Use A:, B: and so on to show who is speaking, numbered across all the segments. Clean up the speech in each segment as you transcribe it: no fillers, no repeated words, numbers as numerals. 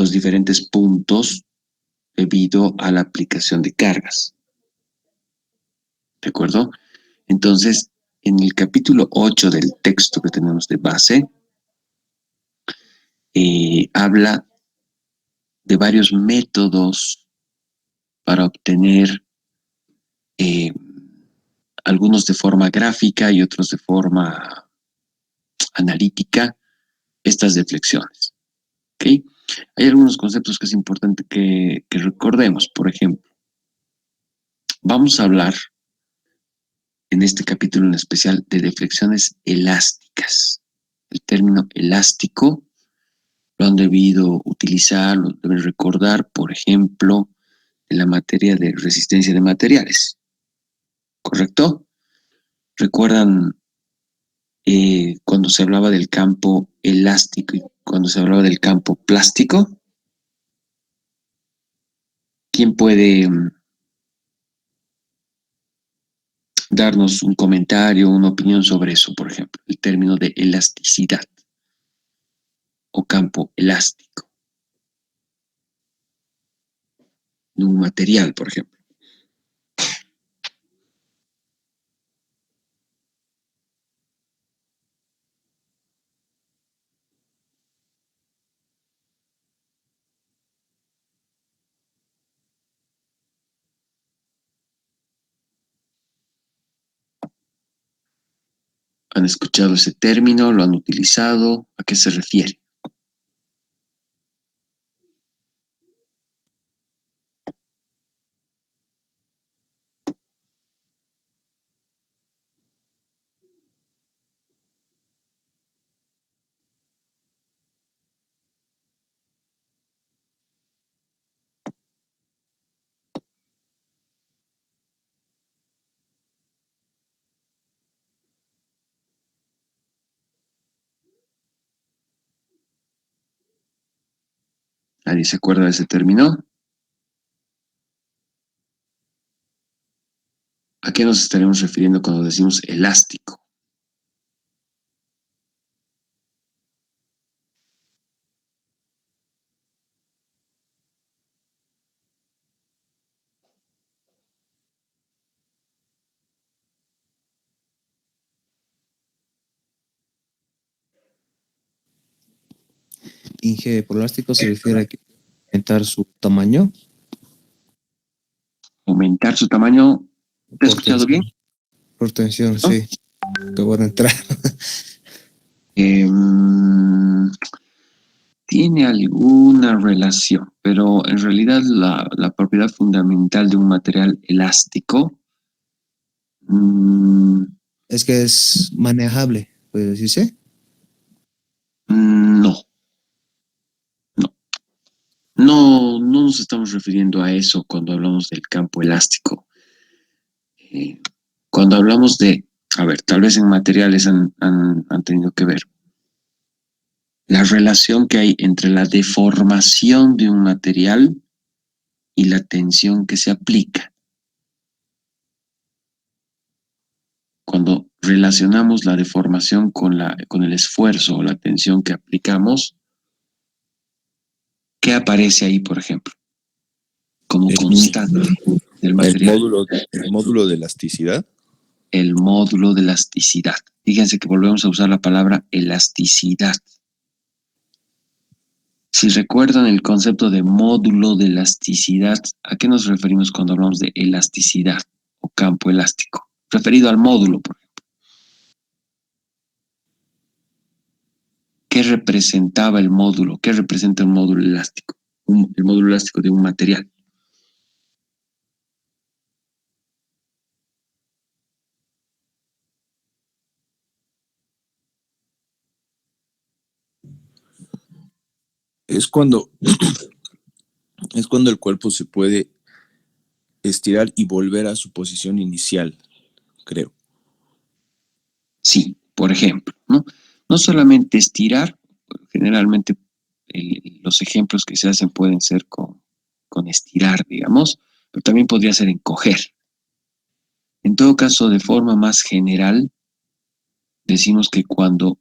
A: los diferentes puntos debido a la aplicación de cargas. ¿De acuerdo? Entonces, en el capítulo 8 del texto que tenemos de base, habla de varios métodos para obtener algunos de forma gráfica y otros de forma analítica estas deflexiones. ¿Okay? Hay algunos conceptos que es importante que recordemos. Por ejemplo, vamos a hablar en este capítulo en especial de deflexiones elásticas. El término elástico lo han debido utilizar, lo deben recordar, por ejemplo, en la materia de resistencia de materiales. ¿Correcto? ¿Recuerdan cuando se hablaba del campo elástico y cuando se hablaba del campo plástico? ¿Quién puede darnos un comentario, una opinión sobre eso, por ejemplo? El término de elasticidad o campo elástico de un material, por ejemplo. ¿Han escuchado ese término? ¿Lo han utilizado? ¿A qué se refiere? ¿Nadie se acuerda de ese término? ¿A qué nos estaremos refiriendo cuando decimos elástico?
B: Inge, por elástico se refiere a que aumentar su tamaño.
A: ¿Aumentar su tamaño? ¿Te he escuchado bien?
B: Por tensión,
A: ¿No?
B: sí. Acabo de entrar.
A: Tiene alguna relación, pero en realidad la propiedad fundamental de un material elástico
B: Es que es manejable, puede decirse.
A: no, no nos estamos refiriendo a eso cuando hablamos del campo elástico. Cuando hablamos de, a ver, tal vez en materiales han tenido que ver la relación que hay entre la deformación de un material y la tensión que se aplica. Cuando relacionamos la deformación con el esfuerzo o la tensión que aplicamos, ¿qué aparece ahí, por ejemplo? Como constante del material.
C: El módulo de elasticidad.
A: El módulo de elasticidad. Fíjense que volvemos a usar la palabra elasticidad. Si recuerdan el concepto de módulo de elasticidad, ¿a qué nos referimos cuando hablamos de elasticidad o campo elástico? Referido al módulo, por ejemplo. ¿Qué representaba el módulo? ¿Qué representa un módulo elástico? El módulo elástico de un material.
C: Es cuando el cuerpo se puede estirar y volver a su posición inicial, creo.
A: Sí, por ejemplo, ¿no? No solamente estirar, generalmente los ejemplos que se hacen pueden ser con estirar, digamos, pero también podría ser encoger. En todo caso, de forma más general, decimos que cuando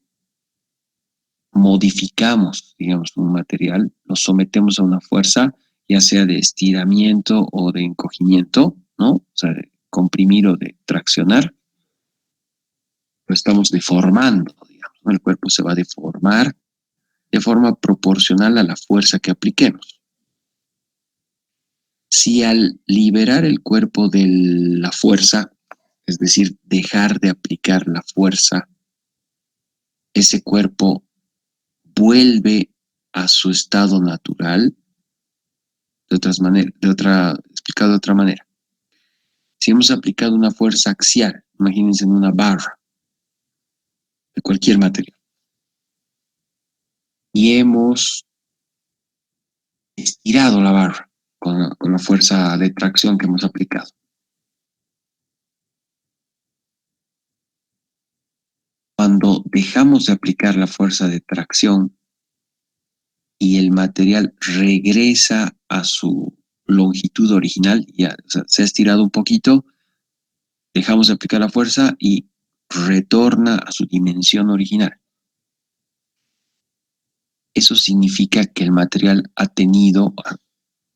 A: modificamos, digamos, un material, lo sometemos a una fuerza, ya sea de estiramiento o de encogimiento, ¿no? O sea, de comprimir o de traccionar, lo estamos deformando, digamos, ¿no? El cuerpo se va a deformar de forma proporcional a la fuerza que apliquemos. Si al liberar el cuerpo de la fuerza, es decir, dejar de aplicar la fuerza, ese cuerpo vuelve a su estado natural, explicado de otra manera. Si hemos aplicado una fuerza axial, imagínense en una barra de cualquier material, y hemos estirado la barra con la fuerza de tracción que hemos aplicado. Cuando dejamos de aplicar la fuerza de tracción y el material regresa a su longitud original, ya, o sea, se ha estirado un poquito, dejamos de aplicar la fuerza y retorna a su dimensión original. Eso significa que el material ha tenido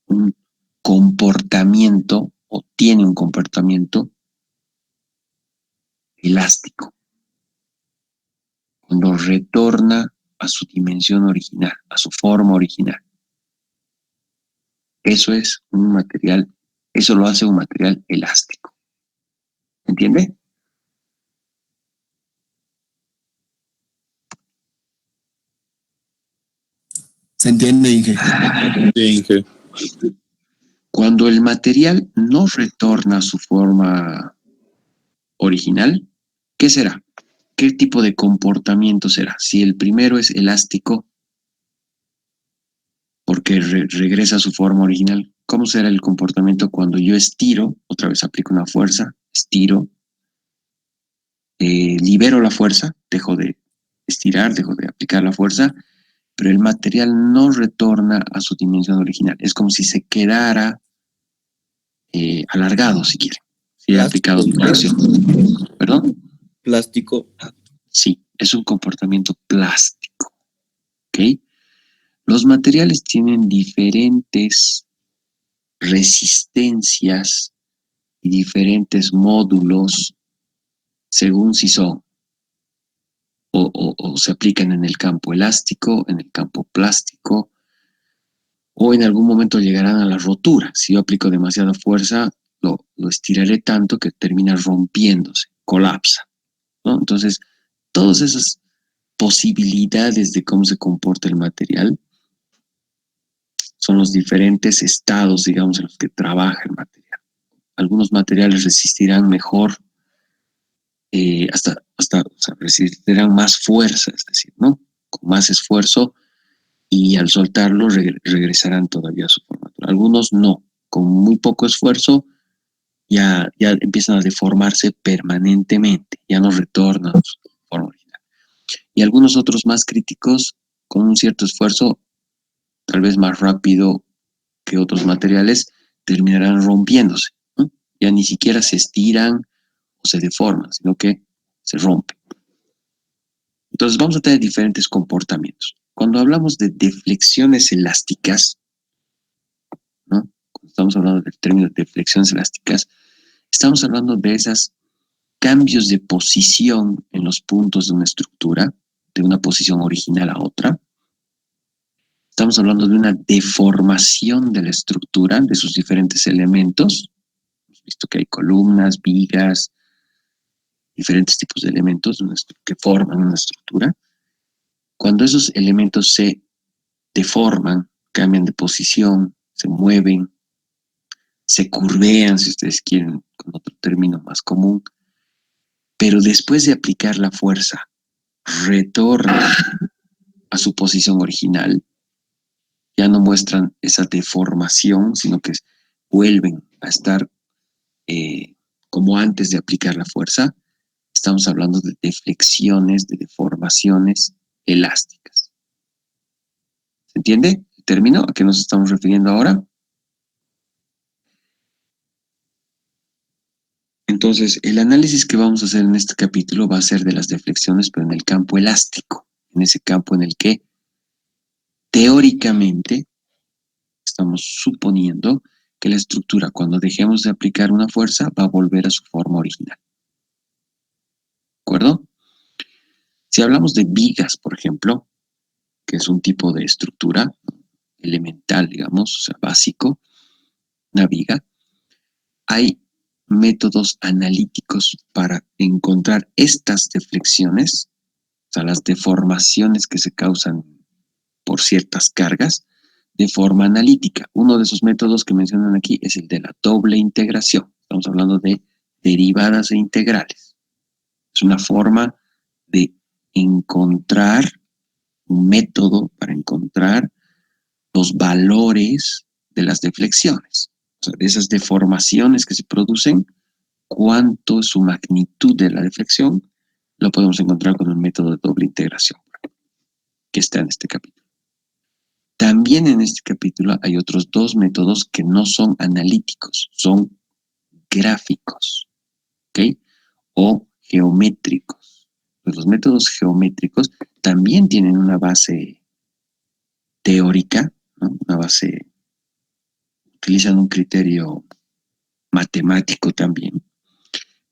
A: un comportamiento o tiene un comportamiento elástico. Cuando retorna a su dimensión original, a su forma original. Eso es un material, eso lo hace un material elástico. ¿Entiende?
C: ¿Se entiende, Inge?
B: Sí, Inge.
A: Cuando el material no retorna a su forma original, ¿qué será? ¿Qué tipo de comportamiento será? Si el primero es elástico, porque regresa a su forma original, ¿cómo será el comportamiento cuando yo estiro? Otra vez aplico una fuerza, estiro, libero la fuerza, dejo de estirar, dejo de aplicar la fuerza, pero el material no retorna a su dimensión original. Es como si se quedara alargado, si quiere. Si he aplicado tracción. ¿Perdón?
B: Plástico.
A: Sí, es un comportamiento plástico. ¿Ok? Los materiales tienen diferentes resistencias y diferentes módulos según si son o se aplican en el campo elástico, en el campo plástico, o en algún momento llegarán a la rotura. Si yo aplico demasiada fuerza, lo estiraré tanto que termina rompiéndose, colapsa, ¿no? Entonces, todas esas posibilidades de cómo se comporta el material son los diferentes estados, digamos, en los que trabaja el material. Algunos materiales resistirán mejor, o sea, resistirán más fuerza, es decir, ¿no? Con más esfuerzo, y al soltarlo regresarán todavía a su forma natural. Algunos no, con muy poco esfuerzo ya empiezan a deformarse permanentemente, ya no retornan a su forma original. Y algunos otros más críticos, con un cierto esfuerzo, tal vez más rápido que otros materiales, terminarán rompiéndose, ¿no? Ya ni siquiera se estiran o se deforman, sino que se rompen. Entonces vamos a tener diferentes comportamientos. Cuando hablamos de deflexiones elásticas, ¿no? Cuando estamos hablando del término de deflexiones elásticas, estamos hablando de esos cambios de posición en los puntos de una estructura, de una posición original a otra. Estamos hablando de una deformación de la estructura, de sus diferentes elementos. Hemos visto que hay columnas, vigas, diferentes tipos de elementos que forman una estructura. Cuando esos elementos se deforman, cambian de posición, se mueven, se curvean, si ustedes quieren, con otro término más común, pero después de aplicar la fuerza, retornan a su posición original, ya no muestran esa deformación, sino que vuelven a estar como antes de aplicar la fuerza. Estamos hablando de deflexiones, de deformaciones elásticas. ¿Se entiende el término a qué nos estamos refiriendo ahora? Entonces, el análisis que vamos a hacer en este capítulo va a ser de las deflexiones, pero en el campo elástico, en ese campo en el que teóricamente estamos suponiendo que la estructura, cuando dejemos de aplicar una fuerza, va a volver a su forma original. ¿De acuerdo? Si hablamos de vigas, por ejemplo, que es un tipo de estructura elemental, digamos, o sea, básico, una viga, hay métodos analíticos para encontrar estas deflexiones, o sea, las deformaciones que se causan por ciertas cargas, de forma analítica. Uno de esos métodos que mencionan aquí es el de la doble integración. Estamos hablando de derivadas e integrales. Es una forma de encontrar un método para encontrar los valores de las deflexiones. O sea, de esas deformaciones que se producen, cuánto es su magnitud de la deflexión, lo podemos encontrar con el método de doble integración, que está en este capítulo. También en este capítulo hay otros dos métodos que no son analíticos, son gráficos, ¿ok? O geométricos. Pues los métodos geométricos también tienen una base teórica, ¿no? Una base, utilizan un criterio matemático también,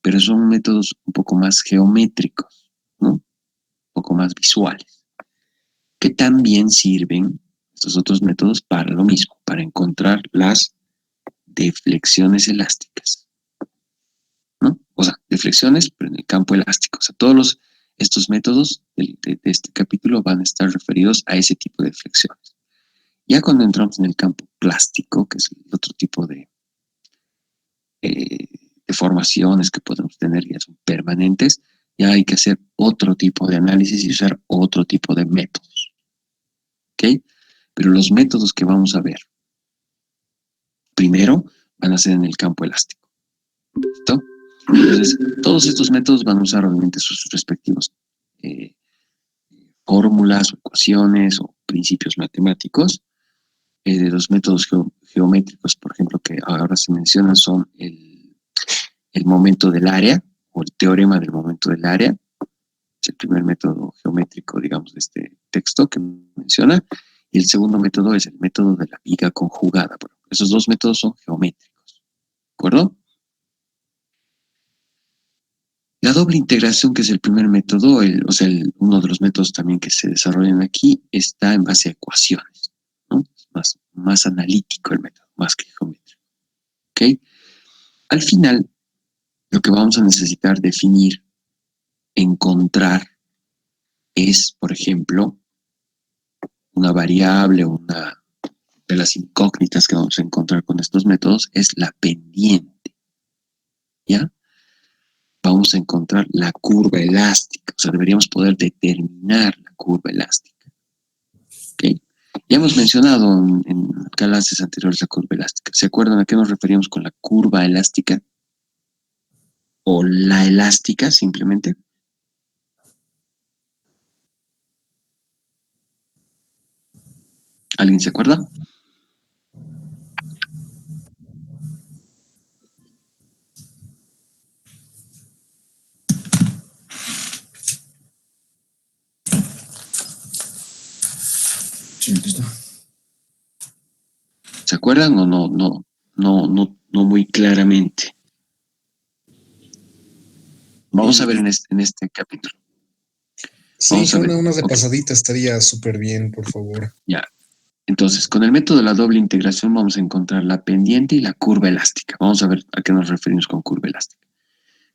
A: pero son métodos un poco más geométricos, ¿no? Un poco más visuales, que también sirven estos otros métodos para lo mismo, para encontrar las deflexiones elásticas, ¿no? O sea, deflexiones, pero en el campo elástico. O sea, estos métodos de este capítulo van a estar referidos a ese tipo de deflexiones. Ya cuando entramos en el campo plástico, que es el otro tipo de deformaciones que podemos tener, ya son permanentes, ya hay que hacer otro tipo de análisis y usar otro tipo de métodos. ¿Ok? Pero los métodos que vamos a ver primero van a ser en el campo elástico. ¿Listo? Entonces, todos estos métodos van a usar obviamente sus respectivos fórmulas o ecuaciones o principios matemáticos. De los métodos geométricos, por ejemplo, que ahora se mencionan, son el momento del área o el teorema del momento del área. Es el primer método geométrico, digamos, de este texto que menciona. Y el segundo método es el método de la viga conjugada. Bueno, esos dos métodos son geométricos. ¿De acuerdo? La doble integración, que es el primer método, uno de los métodos también que se desarrollan aquí, está en base a ecuaciones, ¿no? Es más analítico el método, más que geométrico. ¿Ok? Al final, lo que vamos a necesitar definir, encontrar, es, por ejemplo, una variable, una de las incógnitas que vamos a encontrar con estos métodos es la pendiente, ¿ya? Vamos a encontrar la curva elástica, o sea, deberíamos poder determinar la curva elástica. ¿Okay? Ya hemos mencionado en clases anteriores la curva elástica. ¿Se acuerdan a qué nos referíamos con la curva elástica? O la elástica, simplemente. ¿Alguien se acuerda? ¿Se acuerdan o no muy claramente? Vamos a ver en este capítulo.
D: Sí,
A: Vamos a ver.
D: una de
A: Okay.
D: pasadita estaría súper bien, por favor.
A: Ya. Entonces, con el método de la doble integración vamos a encontrar la pendiente y la curva elástica. Vamos a ver a qué nos referimos con curva elástica.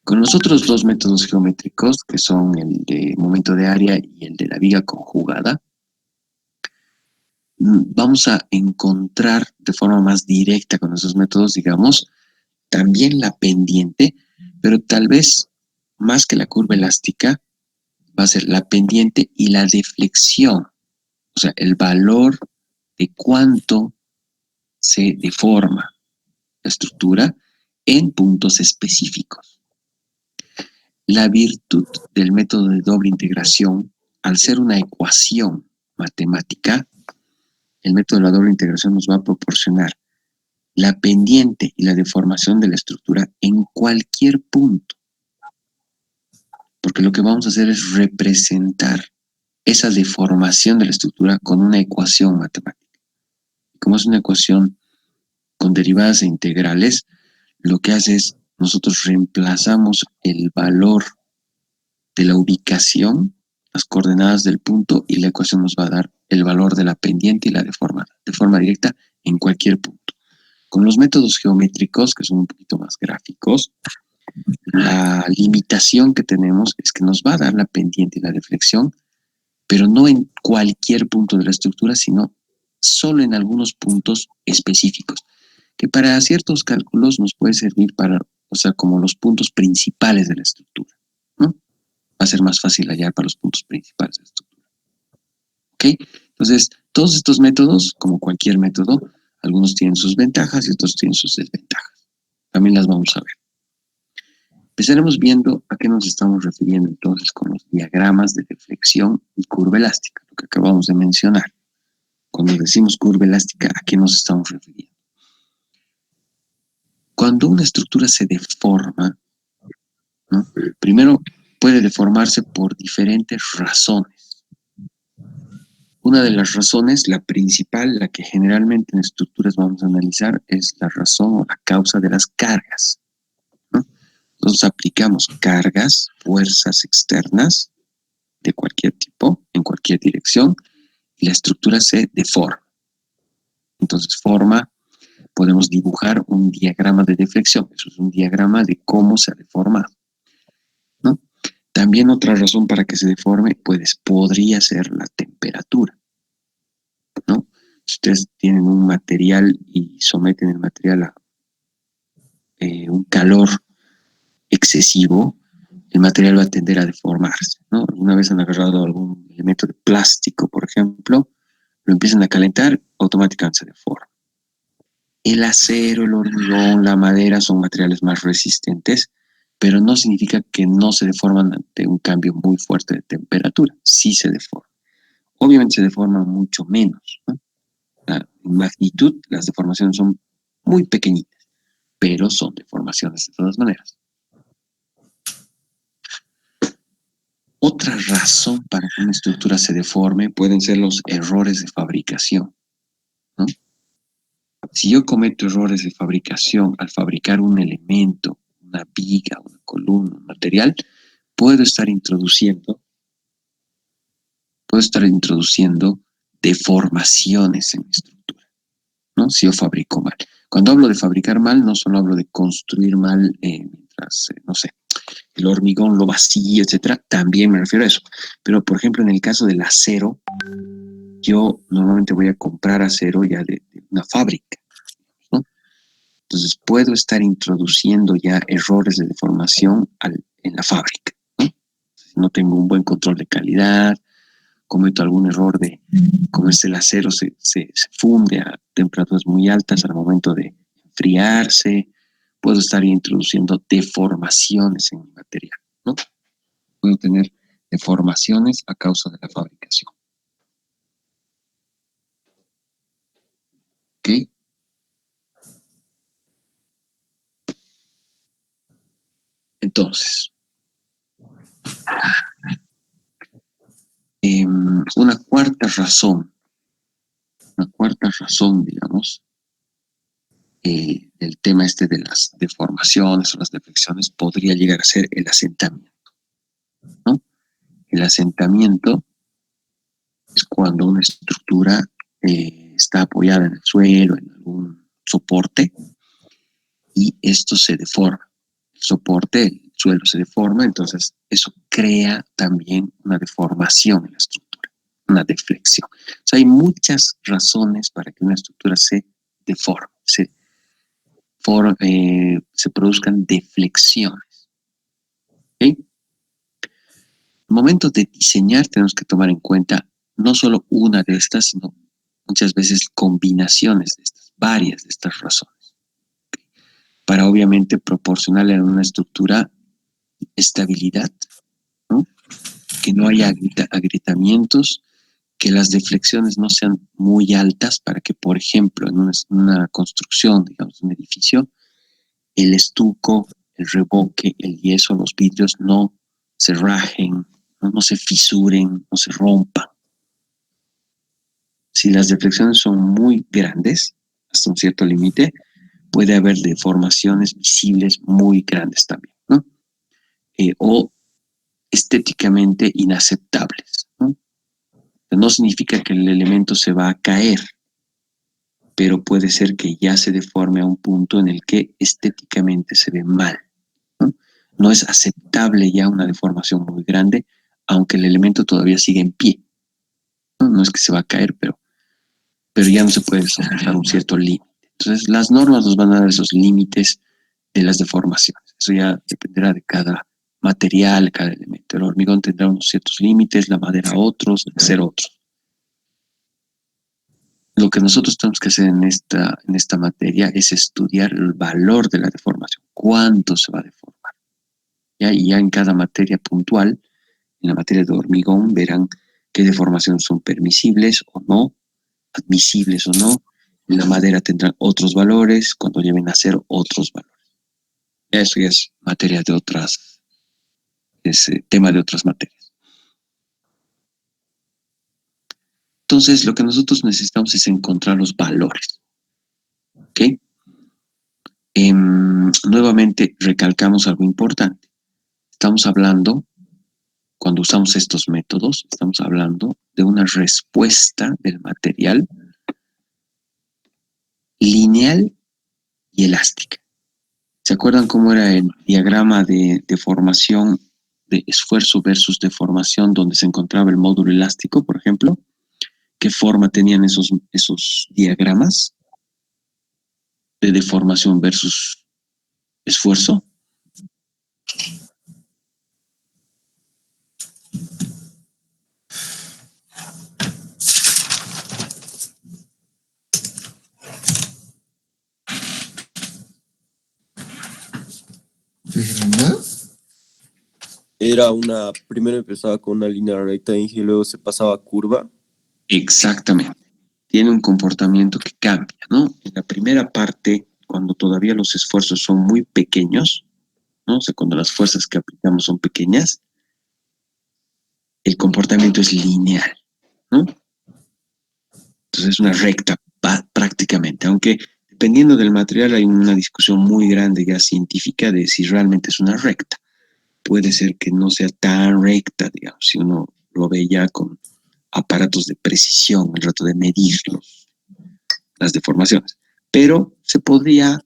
A: Con los otros dos métodos geométricos, que son el de momento de área y el de la viga conjugada, vamos a encontrar de forma más directa con esos métodos, digamos, también la pendiente, pero tal vez más que la curva elástica, va a ser la pendiente y la deflexión, o sea, el valor de cuánto se deforma la estructura en puntos específicos. La virtud del método de doble integración, al ser una ecuación matemática, el método de la doble integración nos va a proporcionar la pendiente y la deformación de la estructura en cualquier punto. Porque lo que vamos a hacer es representar esa deformación de la estructura con una ecuación matemática. Como es una ecuación con derivadas e integrales, lo que hace es nosotros reemplazamos el valor de la ubicación, las coordenadas del punto, y la ecuación nos va a dar el valor de la pendiente y la deformada, de forma directa en cualquier punto. Con los métodos geométricos, que son un poquito más gráficos, la limitación que tenemos es que nos va a dar la pendiente y la deflexión, pero no en cualquier punto de la estructura, sino solo en algunos puntos específicos, que para ciertos cálculos nos puede servir para, o sea, como los puntos principales de la estructura, ¿no? Va a ser más fácil hallar para los puntos principales de la estructura. ¿Ok? Entonces, todos estos métodos, como cualquier método, algunos tienen sus ventajas y otros tienen sus desventajas. También las vamos a ver. Empezaremos viendo a qué nos estamos refiriendo entonces con los diagramas de deflexión y curva elástica, lo que acabamos de mencionar. Cuando decimos curva elástica, ¿a qué nos estamos refiriendo? Cuando una estructura se deforma, ¿no? Primero puede deformarse por diferentes razones. Una de las razones, la principal, la que generalmente en estructuras vamos a analizar, es la razón o la causa de las cargas, ¿no? Entonces aplicamos cargas, fuerzas externas de cualquier tipo, en cualquier dirección, y la estructura se deforma. Entonces podemos dibujar un diagrama de deflexión. Eso es un diagrama de cómo se ha deformado, ¿no? También otra razón para que se deforme, pues podría ser la temperatura, ¿no? Si ustedes tienen un material y someten el material a un calor excesivo, el material va a tender a deformarse, ¿no? Una vez han agarrado algún elemento de plástico, por ejemplo, lo empiezan a calentar, automáticamente se deforma. El acero, el hormigón, la madera son materiales más resistentes, pero no significa que no se deforman ante un cambio muy fuerte de temperatura. Sí se deforman. Obviamente se deforman mucho menos, ¿no? En magnitud, las deformaciones son muy pequeñitas, pero son deformaciones de todas maneras. Otra razón para que una estructura se deforme pueden ser los errores de fabricación, ¿no? Si yo cometo errores de fabricación al fabricar un elemento, una viga, una columna, un material, puedo estar introduciendo deformaciones en mi estructura, ¿no? Si yo fabrico mal. Cuando hablo de fabricar mal, no solo hablo de construir mal mientras, no sé, el hormigón lo vacío, etcétera, también me refiero a eso. Pero, por ejemplo, en el caso del acero, yo normalmente voy a comprar acero ya de una fábrica, ¿no? Entonces puedo estar introduciendo ya errores de deformación en la fábrica, ¿no? No tengo un buen control de calidad, cometo algún error de, como el acero se funde a temperaturas muy altas al momento de enfriarse, puedo estar introduciendo deformaciones en mi material, ¿no? Puedo tener deformaciones a causa de la fabricación. ¿Ok? Entonces, una cuarta razón, digamos, del tema este de las deformaciones o las deflexiones podría llegar a ser el asentamiento, ¿no? El asentamiento es cuando una estructura está apoyada en el suelo, en algún soporte, y esto se deforma. El soporte, el suelo se deforma, entonces eso crea también una deformación en la estructura, una deflexión. O sea, hay muchas razones para que una estructura se deforme, se produzcan deflexiones. ¿Okay? Al momento de diseñar tenemos que tomar en cuenta no solo una de estas, sino muchas veces combinaciones de estas, varias de estas razones, para obviamente proporcionarle a una estructura estabilidad, ¿no? Que no haya agrietamientos, que las deflexiones no sean muy altas para que, por ejemplo, en una construcción, digamos, un edificio, el estuco, el revoque, el yeso, los vidrios no se rajen, no se fisuren, no se rompan. Si las deflexiones son muy grandes, hasta un cierto límite, puede haber deformaciones visibles muy grandes también, ¿no? O estéticamente inaceptables, ¿no? No significa que el elemento se va a caer, pero puede ser que ya se deforme a un punto en el que estéticamente se ve mal, ¿no? No es aceptable ya una deformación muy grande, aunque el elemento todavía sigue en pie, ¿no? No es que se va a caer, pero ya no se puede soportar un cierto límite. Entonces, las normas nos van a dar esos límites de las deformaciones. Eso ya dependerá de cada material, cada elemento. El hormigón tendrá unos ciertos límites, la madera otros, el acero otros. Lo que nosotros tenemos que hacer en esta materia es estudiar el valor de la deformación, cuánto se va a deformar. ¿Ya? Y ya en cada materia puntual, en la materia de hormigón, verán qué deformaciones son permisibles o no, admisibles o no. En la madera tendrán otros valores, cuando lleven a acero otros valores. Eso ya es materia de otras, es tema de otras materias. Entonces, lo que nosotros necesitamos es encontrar los valores. ¿Ok? Nuevamente, recalcamos algo importante. Estamos hablando, cuando usamos estos métodos, estamos hablando de una respuesta del material lineal y elástica. ¿Se acuerdan cómo era el diagrama de deformación, de esfuerzo versus deformación, donde se encontraba el módulo elástico, por ejemplo? ¿Qué forma tenían esos diagramas de deformación versus esfuerzo?
C: Primero empezaba con una línea recta y luego se pasaba a curva.
A: Exactamente. Tiene un comportamiento que cambia, ¿no? En la primera parte, cuando todavía los esfuerzos son muy pequeños, ¿no? O sea, cuando las fuerzas que aplicamos son pequeñas, el comportamiento es lineal, ¿no? Entonces es una recta prácticamente, aunque dependiendo del material hay una discusión muy grande ya científica de si realmente es una recta. Puede ser que no sea tan recta, digamos, si uno lo ve ya con aparatos de precisión, el rato de medir las deformaciones. Pero se podría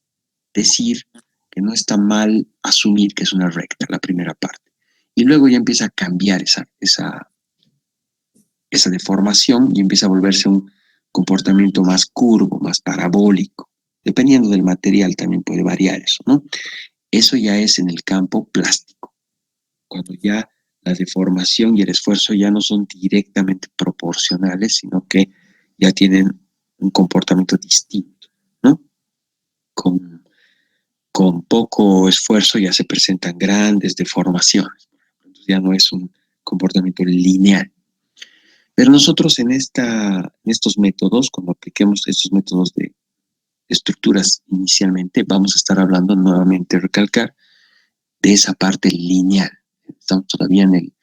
A: decir que no está mal asumir que es una recta la primera parte. Y luego ya empieza a cambiar esa deformación y empieza a volverse un comportamiento más curvo, más parabólico. Dependiendo del material también puede variar eso, ¿no? Eso ya es en el campo plástico, cuando ya la deformación y el esfuerzo ya no son directamente proporcionales, sino que ya tienen un comportamiento distinto, ¿no? Con poco esfuerzo ya se presentan grandes deformaciones. Entonces ya no es un comportamiento lineal. Pero nosotros en estos métodos, cuando apliquemos estos métodos de estructuras inicialmente, vamos a estar hablando nuevamente, recalcar, de esa parte lineal. Estamos todavía en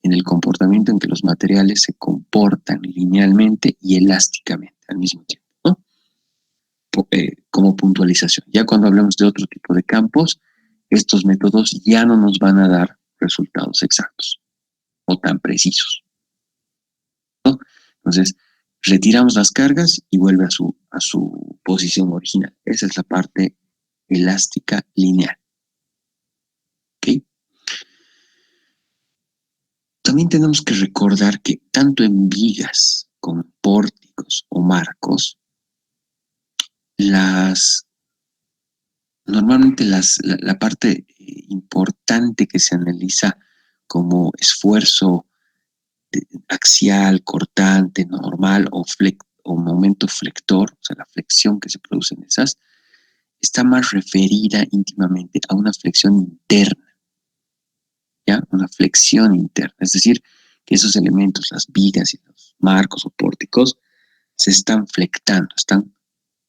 A: el comportamiento en que los materiales se comportan linealmente y elásticamente al mismo tiempo, ¿no? Como puntualización. Ya cuando hablamos de otro tipo de campos, estos métodos ya no nos van a dar resultados exactos o tan precisos, ¿no? Entonces, retiramos las cargas y vuelve a su posición original. Esa es la parte elástica lineal. ¿Ok? También tenemos que recordar que tanto en vigas como en pórticos o marcos, normalmente la parte importante que se analiza como esfuerzo axial, cortante, normal o momento flector, o sea, la flexión que se produce en esas, está más referida íntimamente a una flexión interna, ¿ya? Una flexión interna, es decir, que esos elementos, las vigas y los marcos o pórticos, se están flectando,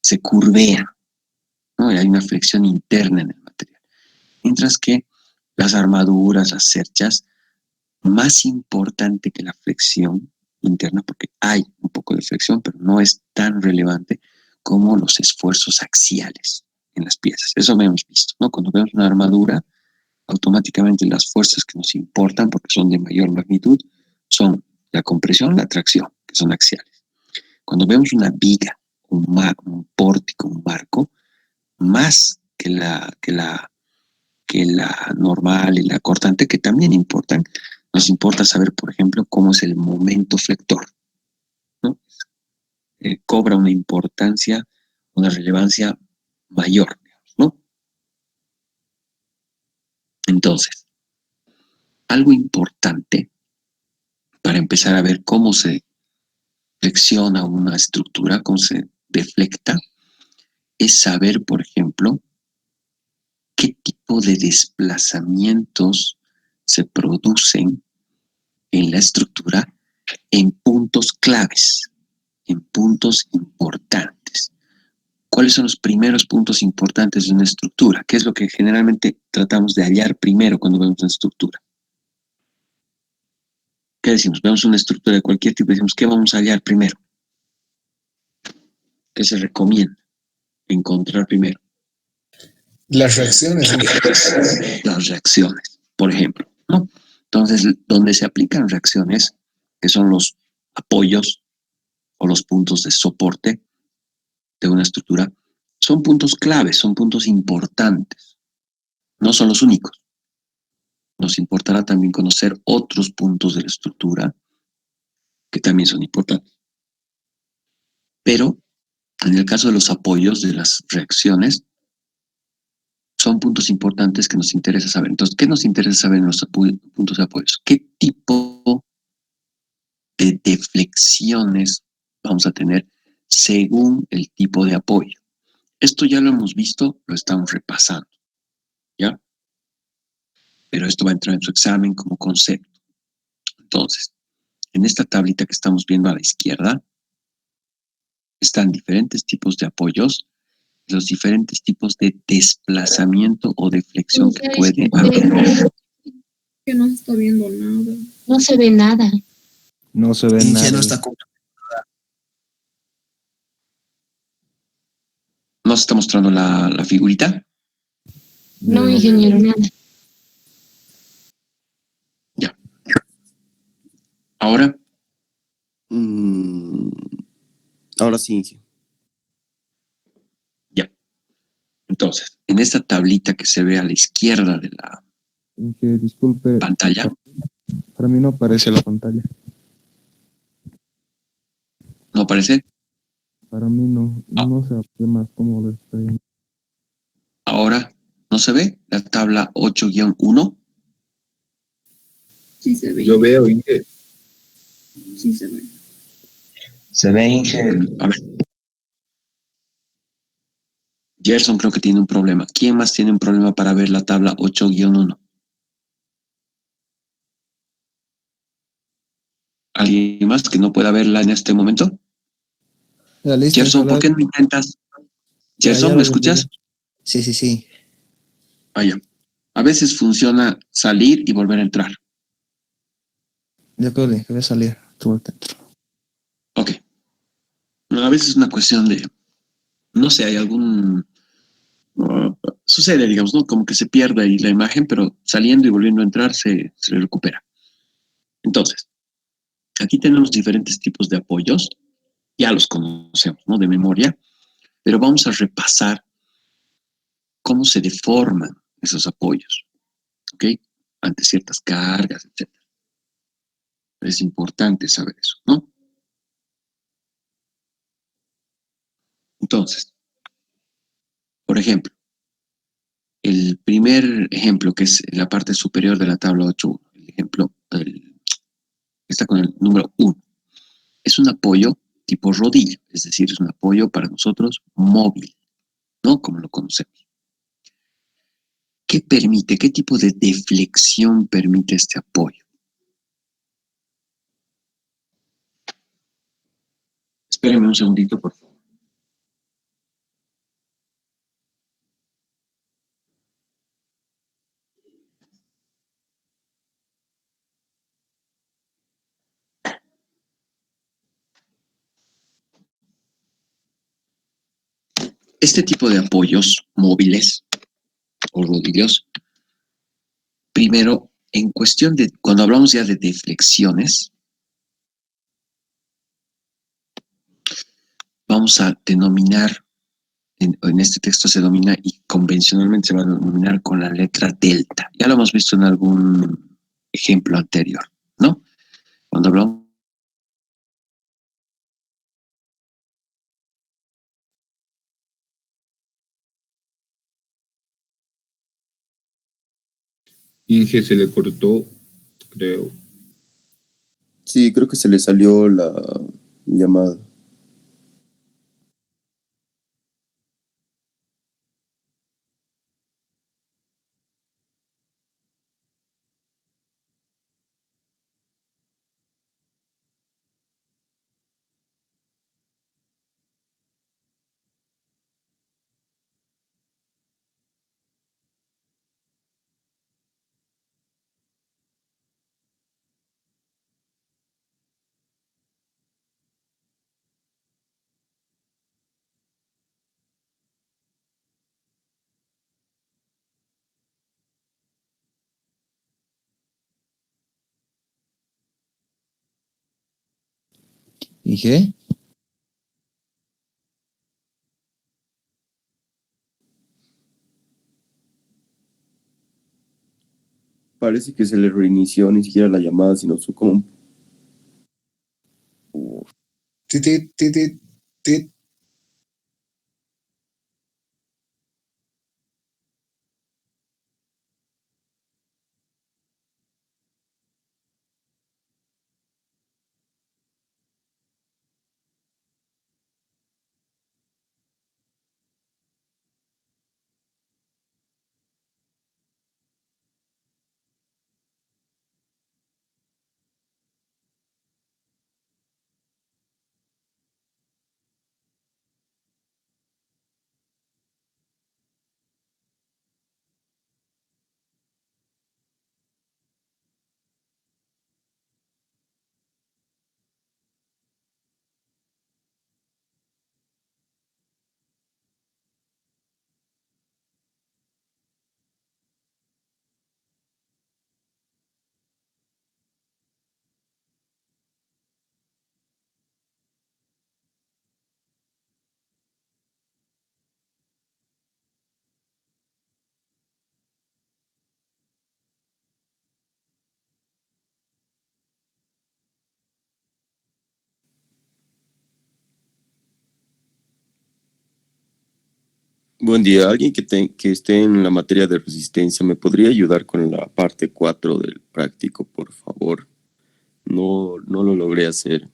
A: se curvean, ¿no? Y hay una flexión interna en el material. Mientras que las armaduras, las cerchas, más importante que la flexión interna, porque hay un poco de flexión, pero no es tan relevante como los esfuerzos axiales en las piezas. Eso lo hemos visto, ¿no? Cuando vemos una armadura, automáticamente las fuerzas que nos importan, porque son de mayor magnitud, son la compresión, la tracción, que son axiales. Cuando vemos una viga, un pórtico, un marco, más que la normal y la cortante, que también importan, nos importa saber, por ejemplo, cómo es el momento flector, ¿no? Cobra una importancia, una relevancia mayor, digamos, ¿no? Entonces, algo importante para empezar a ver cómo se flexiona una estructura, cómo se deflecta, es saber, por ejemplo, qué tipo de desplazamientos se producen en la estructura en puntos claves, en puntos importantes. ¿Cuáles son los primeros puntos importantes de una estructura? ¿Qué es lo que generalmente tratamos de hallar primero cuando vemos una estructura? ¿Qué decimos? Vemos una estructura de cualquier tipo y decimos, ¿qué vamos a hallar primero? ¿Qué se recomienda encontrar primero?
D: Las reacciones.
A: Las reacciones, por ejemplo, ¿no? Entonces, donde se aplican reacciones, que son los apoyos o los puntos de soporte de una estructura, son puntos claves, son puntos importantes, no son los únicos. Nos importará también conocer otros puntos de la estructura que también son importantes. Pero en el caso de los apoyos, de las reacciones, son puntos importantes que nos interesa saber. Entonces, ¿qué nos interesa saber en los puntos de apoyos? ¿Qué tipo de deflexiones vamos a tener según el tipo de apoyo? Esto ya lo hemos visto, lo estamos repasando, ¿ya? Pero esto va a entrar en su examen como concepto. Entonces, en esta tablita que estamos viendo a la izquierda, están diferentes tipos de apoyos, los diferentes tipos de desplazamiento o deflexión que puede haber.
E: Que no se está viendo nada.
F: No se ve nada.
B: No se ve nada.
C: Ingenuo está
A: ¿Nos está mostrando la figurita?
F: No, ingeniero, nada.
A: Ya. Ahora,
C: Ahora sí, Inge.
A: ya. Entonces, en esta tablita que se ve a la izquierda de la
B: Disculpe,
A: pantalla,
B: para mí no aparece la pantalla.
A: ¿no aparece?
B: Para mí no sé qué más cómo lo estoy.
A: Ahora, ¿no se ve la tabla 8-1?
E: Sí se ve.
G: Yo veo, Inge.
E: Sí se ve.
G: Se ve, Inge.
A: A ver. Gerson creo que tiene un problema. ¿Quién más tiene un problema para ver la tabla 8-1? ¿Alguien más que no pueda verla en este momento?
B: Ya, listo,
A: Gerson, ¿por qué no intentas? Gerson, ¿me escuchas?
B: Sí, sí, sí.
A: Vaya. A veces funciona salir y volver a entrar.
B: Ya creo que voy a salir. Tú dentro.
A: Ok. A veces es una cuestión de, no sé, hay algún... sucede, digamos, ¿no? Como que se pierde ahí la imagen, pero saliendo y volviendo a entrar se recupera. Entonces, aquí tenemos diferentes tipos de apoyos. Ya los conocemos, ¿no? De memoria. Pero vamos a repasar cómo se deforman esos apoyos, ¿ok? Ante ciertas cargas, etc. Es importante saber eso, ¿no? Entonces, por ejemplo, el primer ejemplo, que es la parte superior de la tabla 8.1, el ejemplo está con el número 1, es un apoyo tipo rodilla, es decir, es un apoyo para nosotros móvil, ¿no? Como lo conocemos. ¿Qué permite? ¿Qué tipo de deflexión permite este apoyo? Espérenme un segundito, por favor. Este tipo de apoyos móviles o rodillos, primero, en cuestión de, cuando hablamos ya de deflexiones, vamos a denominar, en este texto se denomina y convencionalmente se va a denominar con la letra delta. Ya lo hemos visto en algún ejemplo anterior, ¿no? Cuando hablamos
H: Inge se le cortó, creo.
C: Sí, creo que se le salió la llamada.
B: Inge,
C: Parece que se le reinició ni siquiera la llamada, sino su compu.
D: Tit, tit, tit, tit.
C: Buen día, alguien que esté en la materia de resistencia, ¿me podría ayudar con la parte 4 del práctico, por favor? No lo logré hacer.